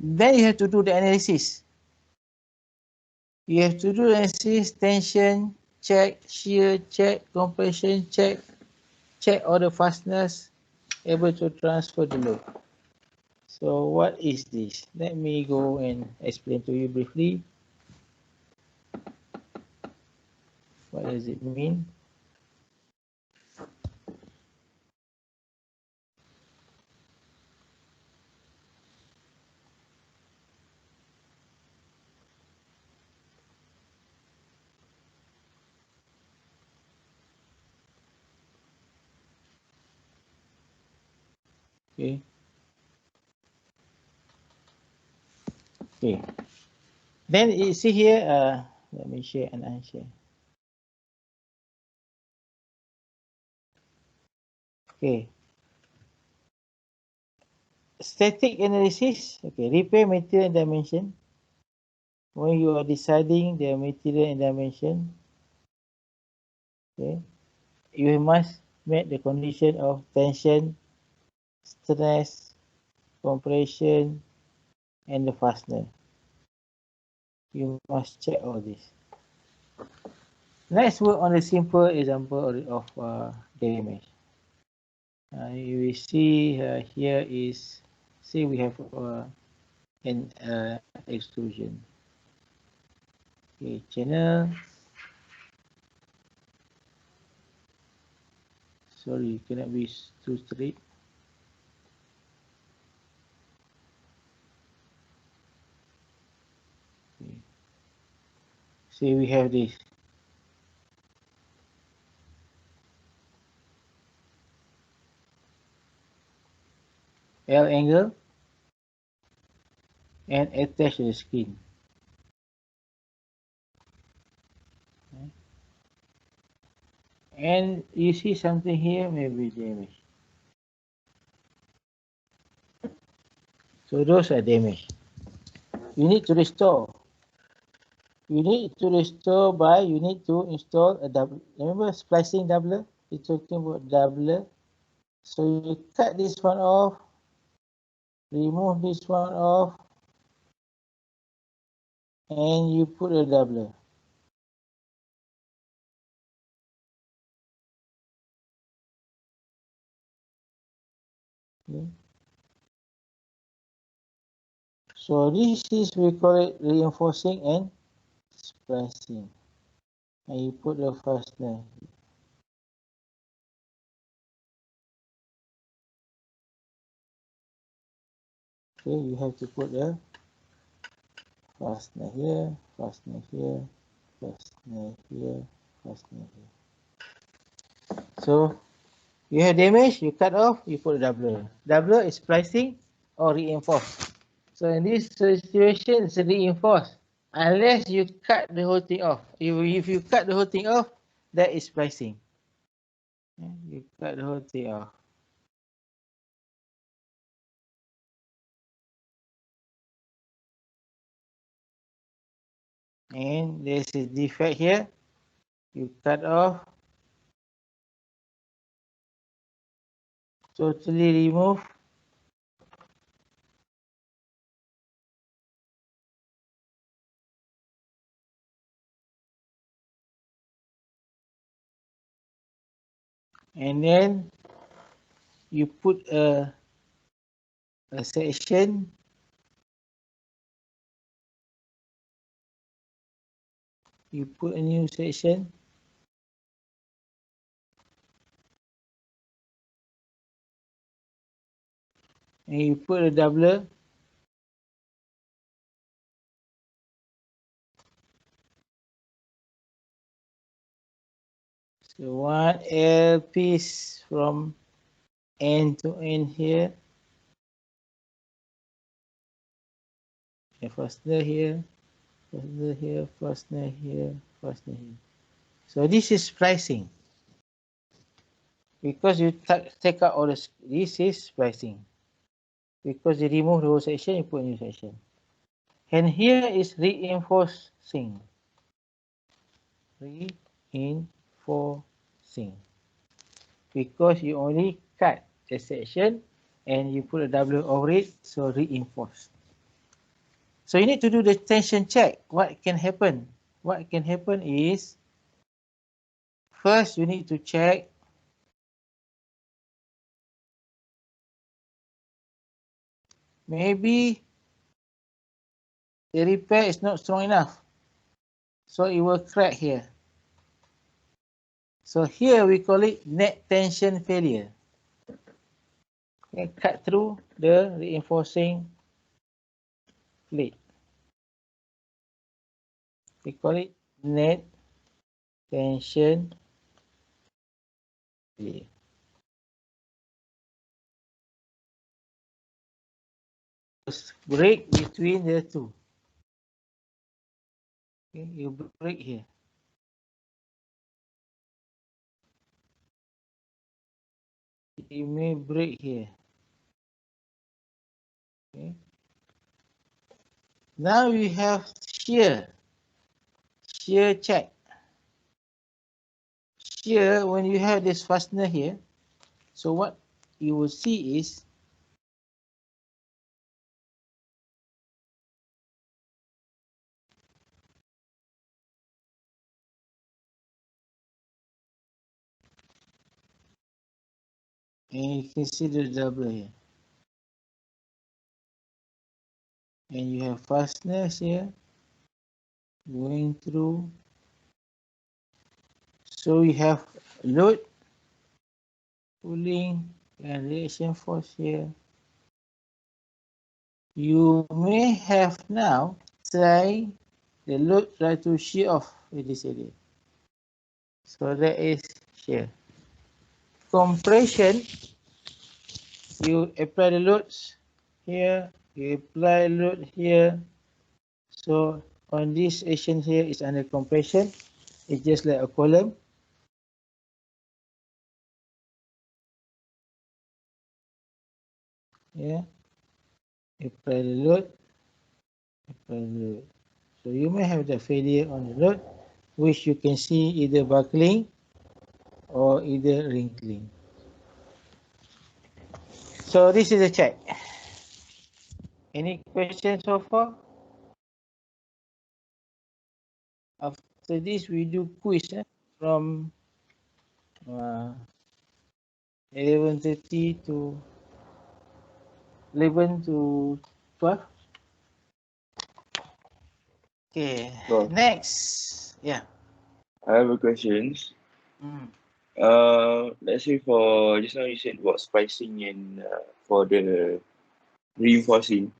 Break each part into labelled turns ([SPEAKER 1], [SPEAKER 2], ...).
[SPEAKER 1] Then you have to do the analysis. You have to do analysis, tension, check, shear, check, compression, check all the fasteners, able to transfer the load. So what is this? Let me go and explain to you briefly. What does it mean? Okay. Okay. Then you see here, let me share and unshare. Okay. Static analysis. Okay. Repair material and dimension. When you are deciding the material and dimension, okay, you must meet the condition of tension, stress, compression, and the fastener. You must check all this. Let's work on a simple example of damage. You will see here is, say we have an extrusion. Okay, channel. Sorry, cannot be too straight. Okay. Say we have this. L angle and attach to the skin. Okay. And you see something here, maybe damage. So those are damaged. You need to restore. You need to restore by, you need to install a double. Remember splicing doubler? We're talking about doubler. So you cut this one off, remove this one off, and you put a doubler. Okay. So this is, we call it reinforcing and splicing. And you put the fastener. Okay, you have to put the fastener here, fastener here, fastener here, fastener here. So you have damage, you cut off, you put a doubler. Doubler is splicing or reinforce. So in this situation, it's reinforced. Unless you cut the whole thing off. If you cut the whole thing off, that is splicing. You cut the whole thing off. And there's a defect here. You cut off. Totally remove. And then you put a section. You put a new section. And you put a doubler. So one L piece from end to end here. A fastener here, fastener here, fastener here, fastener here. So this is splicing. Because you take out all this is splicing. Because you remove the whole section, you put a new section. And here is reinforcing. Reinforcing. Because you only cut a section and you put a doubler over it, so reinforce. So you need to do the tension check. What can happen? What can happen is, first you need to check maybe the repair is not strong enough. So it will crack here. So here we call it net tension failure. Okay, cut through the reinforcing plate. We call it net tension failure. Break between the two. Okay, you break here. You may break here. Okay. Now we have shear. Shear check. Shear, when you have this fastener here, so what you will see is and you can see the double here. And you have fasteners here going through. So you have load, pulling, and reaction force here. You may have now try the load try to shear off with this area. So that is shear. Compression, you apply the loads here, you apply load here. So on this section here is under compression. It's just like a column. Yeah. Apply the load. Apply the load. So you may have the failure on the load, which you can see either buckling or either wrinkling. So this is a check. Any questions so far? After this, we do quiz from 11:30 to 11 to 12. Okay,
[SPEAKER 2] So,
[SPEAKER 1] next. Yeah.
[SPEAKER 2] I have a question. Let's say for just now you said about splicing and for the reinforcing.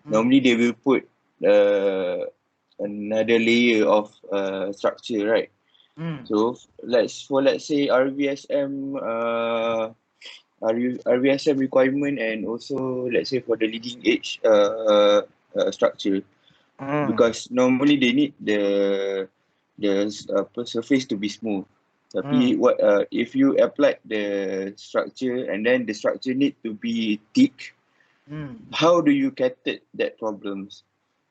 [SPEAKER 2] Normally they will put another layer of structure, right? So let's say RVSM RVSM requirement and also let's say for the leading edge structure, because normally they need the surface to be smooth. Tapi what if you apply the structure and then the structure need to be thick, how do you cater that problems?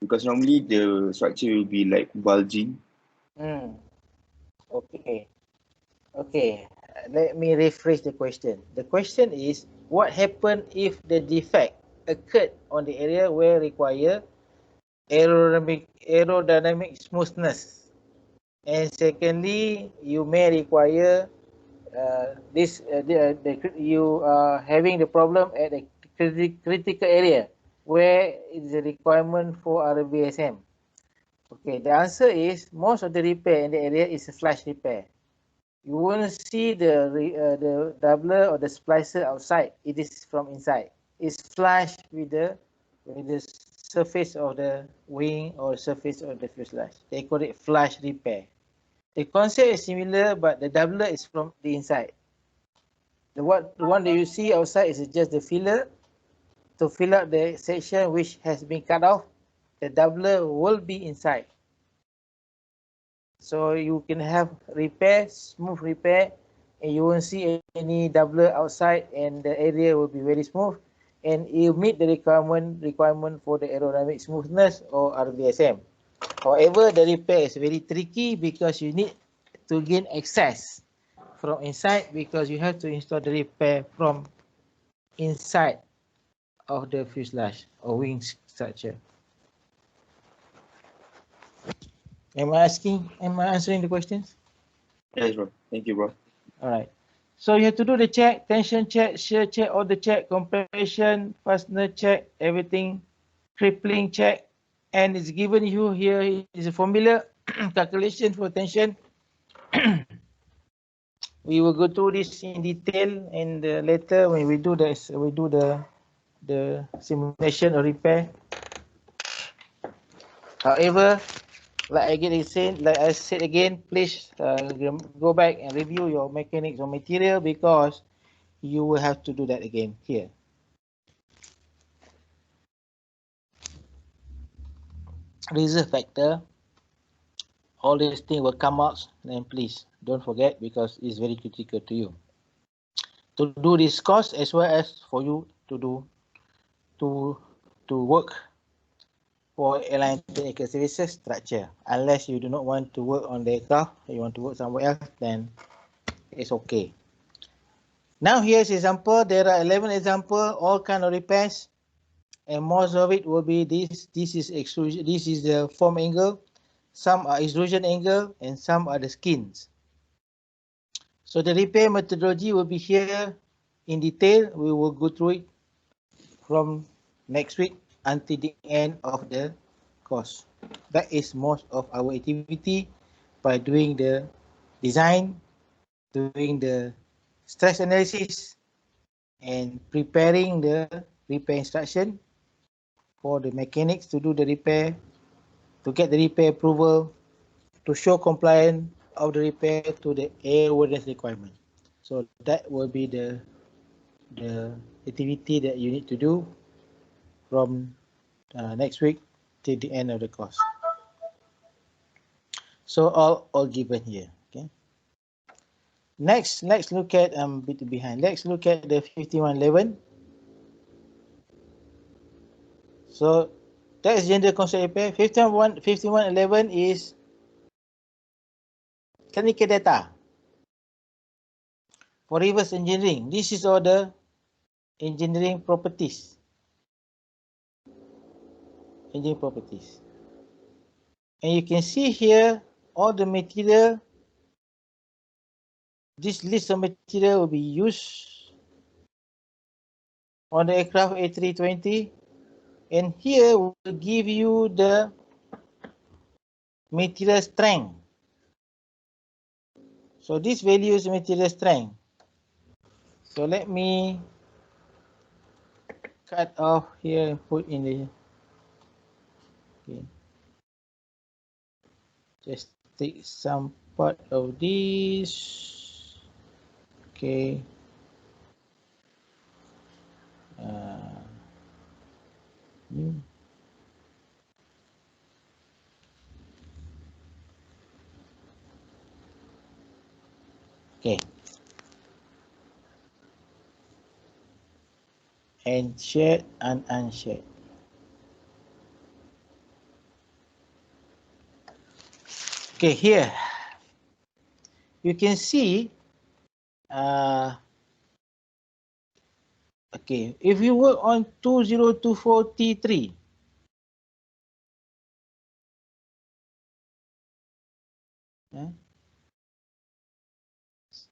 [SPEAKER 2] Because normally the structure will be like bulging.
[SPEAKER 1] Okay. Okay. Let me rephrase the question. The question is, what happened if the defect occurred on the area where require aerodynamic smoothness? And secondly, you may require you are having the problem at a critical area where it is a requirement for RBSM. Okay, the answer is most of the repair in the area is a flash repair. You won't see the doubler or the splicer outside. It is from inside. It's flush with the surface of the wing or surface of the fuselage. They call it flush repair. The concept is similar, but the doubler is from the inside. The one that you see outside is just the filler to fill up the section which has been cut off. The doubler will be inside. So you can have repair, smooth repair, and you won't see any doubler outside, and the area will be very smooth, and you meet the requirement for the aerodynamic smoothness or RVSM. However, the repair is very tricky because you need to gain access from inside, because you have to install the repair from inside of the fuselage or wing structure. Am I answering the questions?
[SPEAKER 2] Yes, bro. Thank you, bro.
[SPEAKER 1] All right. So you have to do the check, tension check, shear check, order check, compression, fastener check, everything, crippling check, and it's given you here is a formula calculation for tension. We will go through this in detail in the later when we do the simulation or repair. However, like I said again, please go back and review your mechanics or material because you will have to do that again here. Reserve factor, all these things will come out, and please don't forget because it's very critical to you. To do this course as well as for you to do to work for airline technical services structure. Unless you do not want to work on the aircraft, you want to work somewhere else, then it's okay. Now here's example. There are 11 example, all kind of repairs, and most of it will be this. This is extrusion. This is the form angle. Some are extrusion angle, and some are the skins. So the repair methodology will be here in detail. We will go through it from next week until the end of the course. That is most of our activity by doing the design, doing the stress analysis, and preparing the repair instruction for the mechanics to do the repair, to get the repair approval, to show compliance of the repair to the airworthiness requirement. So that will be the activity that you need to do from next week till the end of the course. So all given here. Okay. Next, let's look at bit behind. Let's look at the 5111. So that is gender concept repair. 5111 is technical data for reverse engineering. This is all the engineering properties. Engineering properties. And you can see here all the material. This list of material will be used on the aircraft A320. And here will give you the material strength. So this value is material strength. So let me cut off here and put in the, okay. Just take some part of this. Okay. New. Okay. And shared and unshared. Okay, here you can see okay, if you work on 2024 T3,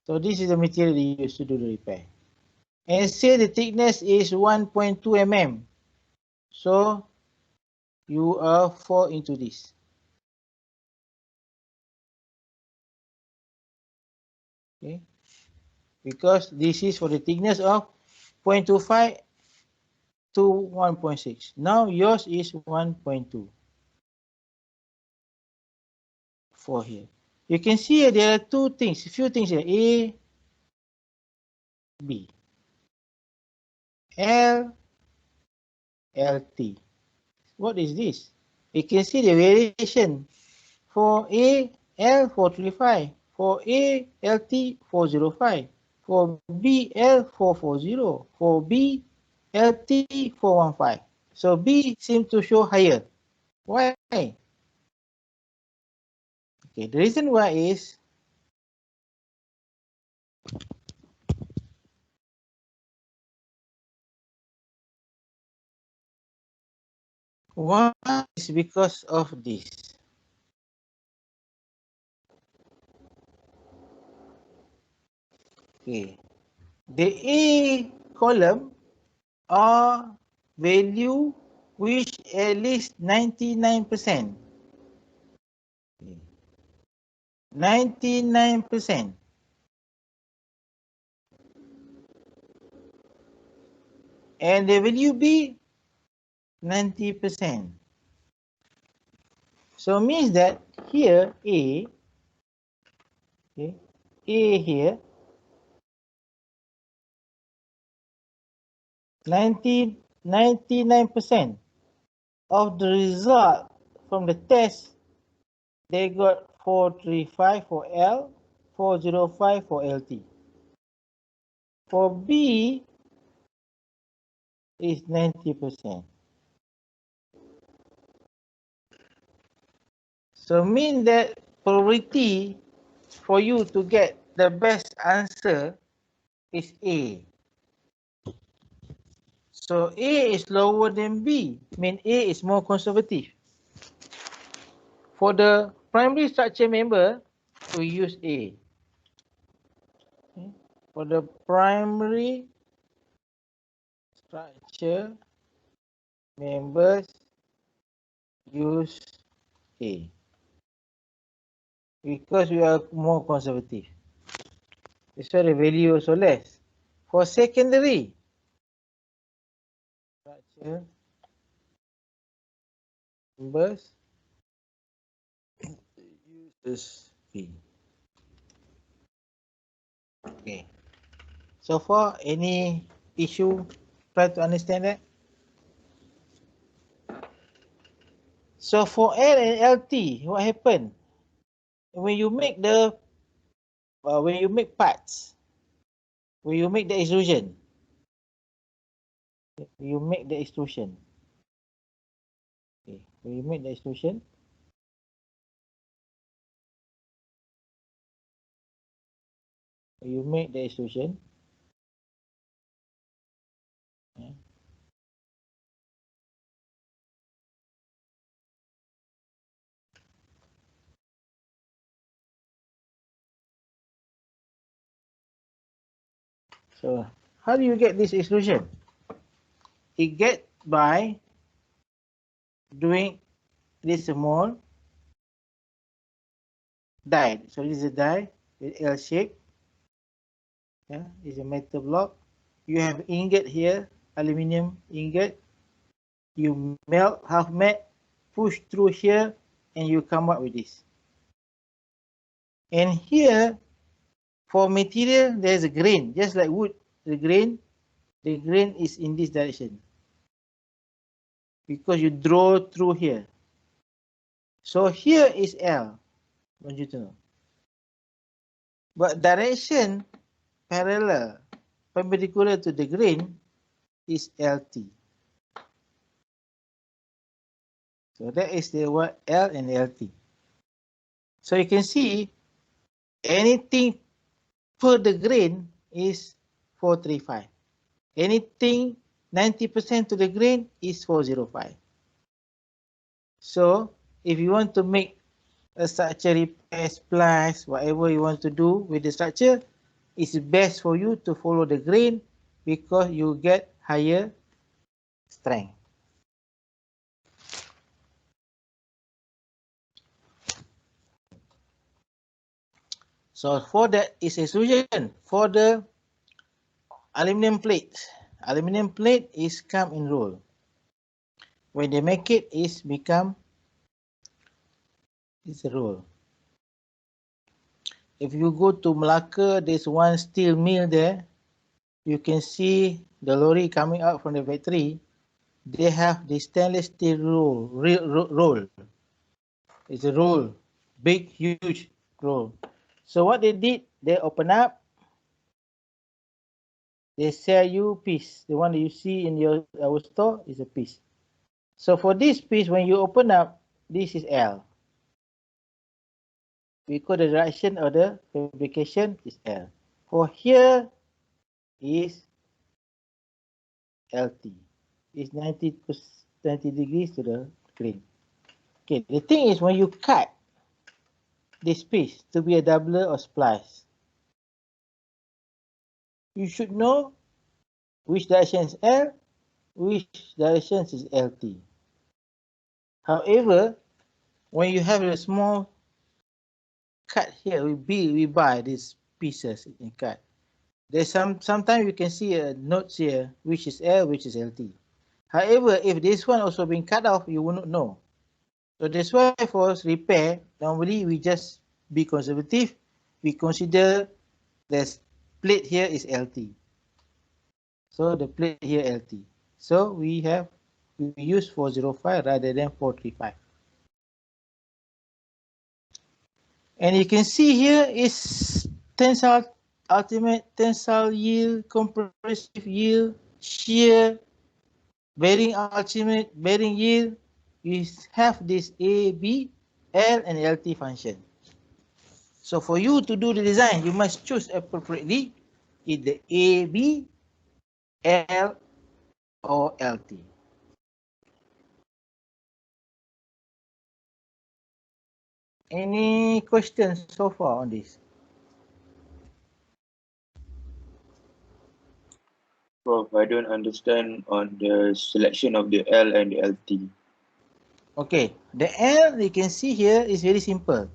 [SPEAKER 1] so this is the material you use to do the repair. And say the thickness is 1.2 mm. So you are 4 into this. Okay. Because this is for the thickness of 0.25 to 1.6. Now yours is 1.2 for here. You can see there are two things, a few things here. A, B, L, LT. What is this? You can see the variation. For A, L 435. For A, LT 405. For B, L 440. For B, LT 415. So B seems to show higher. Why? Okay, the reason why is one is because of this. Okay. The A column are value which at least 99%. 99%. And the value B 90%. So means that here A, okay, A here 99% of the result from the test, they got 435 for L, 405 for LT. For B is 90%. So mean that probability for you to get the best answer is A. So A is lower than B, mean A is more conservative. For the primary structure member, we use A. Okay. For the primary structure members, use A. Because we are more conservative. That's why the value also less. For secondary structure members, use B. Okay. So far, any issue? Try to understand that. So for L and LT, what happened? When you make the when you make parts, when you make the extrusion, you make the extrusion. Okay. When you make the extrusion, you make the extrusion. Okay. So how do you get this extrusion? It get by doing this small die. So this is a die with L shape. Yeah, it's a metal block. You have ingot here, aluminium ingot. You melt, half melt, push through here, and you come up with this. And here, for material, there's a grain, just like wood. The grain is in this direction because you draw through here. So here is L, I want you to know. But direction parallel, perpendicular to the grain is LT. So that is the what L and LT. So you can see anything per the grain is 435. Anything 90% to the grain is 405. So if you want to make a structure repair, splice, whatever you want to do with the structure, it's best for you to follow the grain because you get higher strength. So for that is a solution for the aluminum plate. Aluminum plate is come in roll. When they make it, is become it's a roll. If you go to Malacca, there's one steel mill there. You can see the lorry coming out from the factory. They have the stainless steel roll. It's a roll, big, huge roll. So what they did, they open up. They sell you piece. The one that you see in our store is a piece. So for this piece, when you open up, this is L. Because the direction of the fabrication is L. For here is LT. It's 90 degrees to the grain. Okay, the thing is when you cut this piece to be a doubler or splice, you should know which direction is L, which direction is LT. However, when you have a small cut here, we buy these pieces in cut. There's sometimes you can see a note here, which is L, which is LT. However, if this one also being cut off, you will not know. So that's why for repair, normally we just be conservative. We consider the plate here is LT. So the plate here LT. So we use 405 rather than 435. And you can see here is tensile, ultimate tensile yield, compressive yield, shear, bearing ultimate bearing yield. We have this A, B, L, and LT function. So for you to do the design, you must choose appropriately either A, B, L, or LT. Any questions so far on this?
[SPEAKER 2] Prof, I don't understand on the selection of the L and the LT.
[SPEAKER 1] Okay, the L you can see here is very simple.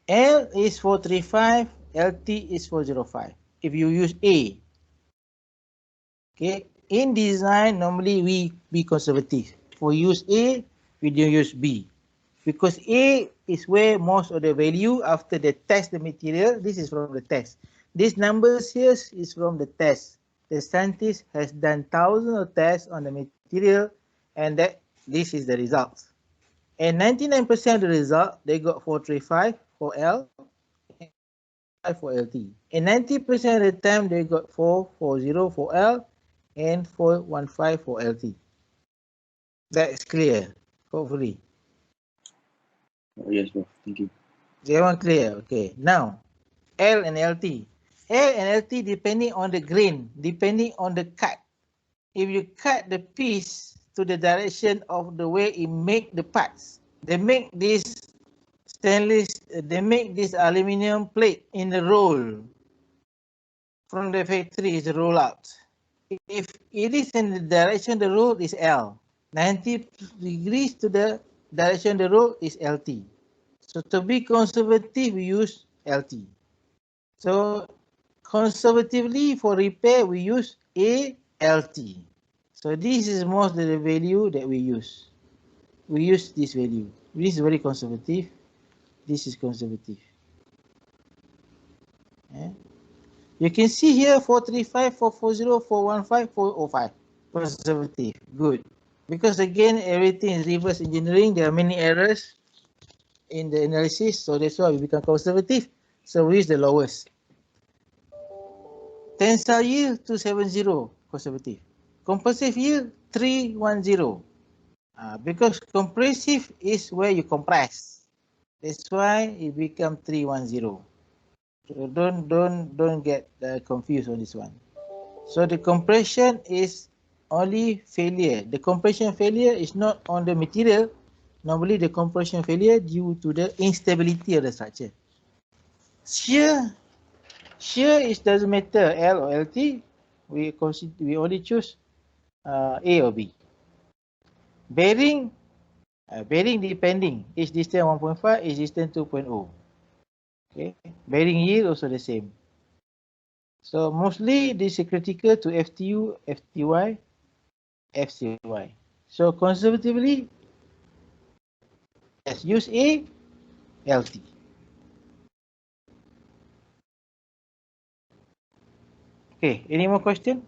[SPEAKER 1] L is 435, LT is 405. If you use A, okay, in design normally we be conservative. For use A, we don't use B. Because A is where most of the value after they test the material, this is from the test. These numbers here is from the test. The scientist has done thousands of tests on the material and that this is the results. And 99% of the result, they got 435 for L and for LT. And 90% of the time, they got 440 for L and 415 for LT. That is clear, hopefully.
[SPEAKER 2] Yes, Prof. Thank you.
[SPEAKER 1] That one clear. Okay. Now, L and LT. L and LT depending on the grain, depending on the cut. If you cut the piece to the direction of the way it make the parts, they make this stainless, they make this aluminum plate in the roll from the factory is roll out. If it is in the direction the roll is L, 90 degrees to the direction the roll is LT. So to be conservative, we use LT. So conservatively for repair, we use ALT. So this is most of the value that we use. We use this value. This is very conservative. This is conservative. Yeah. You can see here 435, 440, 415, 405. Conservative. Good. Because again, everything is reverse engineering. There are many errors in the analysis. So that's why we become conservative. So we use the lowest. Tensile yield 270, conservative. Compressive yield 310. Because compressive is where you compress. That's why it become 310. So don't get confused on this one. So the compression is only failure. The compression failure is not on the material. Normally the compression failure due to the instability of the structure. Shear is doesn't matter L or LT. We only choose A or B. Bearing depending each distance 1.5, each distance 2.0. Okay, bearing yield also the same. So mostly this is critical to FTU, FTY, FCY. So conservatively, yes, use A, LT. Okay, any more question?